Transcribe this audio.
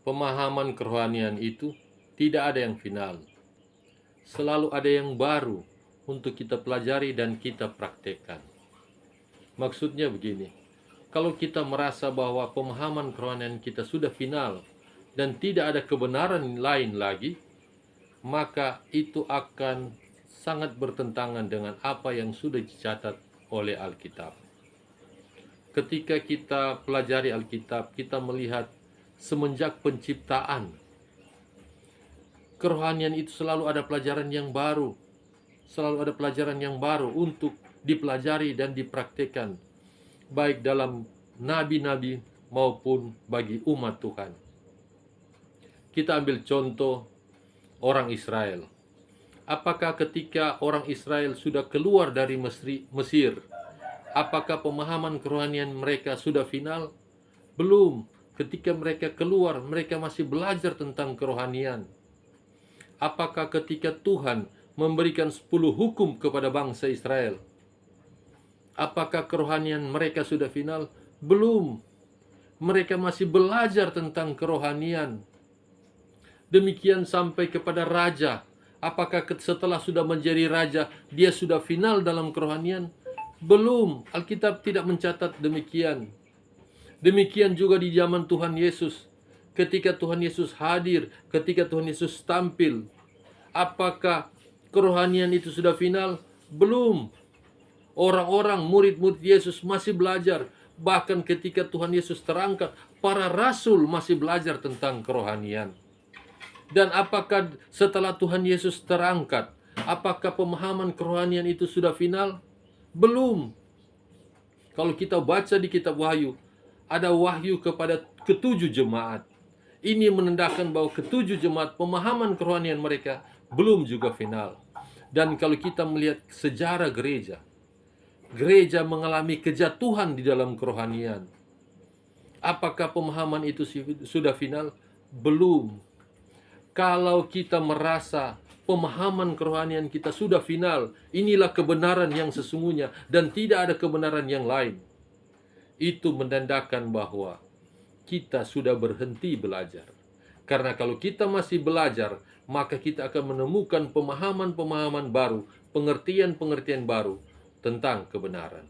Pemahaman kerohanian itu tidak ada yang final. Selalu ada yang baru untuk kita pelajari dan kita praktekkan. Maksudnya begini, kalau kita merasa bahwa pemahaman kerohanian kita sudah final dan tidak ada kebenaran lain lagi, maka itu akan sangat bertentangan dengan apa yang sudah dicatat oleh Alkitab. Ketika kita pelajari Alkitab, kita melihat semenjak penciptaan, kerohanian itu selalu ada pelajaran yang baru. Selalu ada pelajaran yang baru untuk dipelajari dan dipraktikkan, baik dalam nabi-nabi maupun bagi umat Tuhan. Kita ambil contoh orang Israel. Apakah ketika orang Israel sudah keluar dari Mesir, apakah pemahaman kerohanian mereka sudah final? Belum. Ketika mereka keluar, mereka masih belajar tentang kerohanian. Apakah ketika Tuhan memberikan 10 hukum kepada bangsa Israel, apakah kerohanian mereka sudah final? Belum. Mereka masih belajar tentang kerohanian. Demikian sampai kepada raja. Apakah setelah sudah menjadi raja, dia sudah final dalam kerohanian? Belum. Alkitab tidak mencatat demikian. Demikian juga di zaman Tuhan Yesus. Ketika Tuhan Yesus hadir, ketika Tuhan Yesus tampil, apakah kerohanian itu sudah final? Belum. Orang-orang murid-murid Yesus masih belajar. Bahkan ketika Tuhan Yesus terangkat, para rasul masih belajar tentang kerohanian. Dan apakah setelah Tuhan Yesus terangkat, apakah pemahaman kerohanian itu sudah final? Belum. Kalau kita baca di kitab Wahyu, ada wahyu kepada ketujuh jemaat. Ini menandakan bahwa ketujuh jemaat pemahaman kerohanian mereka belum juga final. Dan kalau kita melihat sejarah gereja, gereja mengalami kejatuhan di dalam kerohanian. Apakah pemahaman itu sudah final? Belum. Kalau kita merasa pemahaman kerohanian kita sudah final, inilah kebenaran yang sesungguhnya dan tidak ada kebenaran yang lain, itu menandakan bahwa kita sudah berhenti belajar. Karena kalau kita masih belajar, maka kita akan menemukan pemahaman-pemahaman baru, pengertian-pengertian baru tentang kebenaran.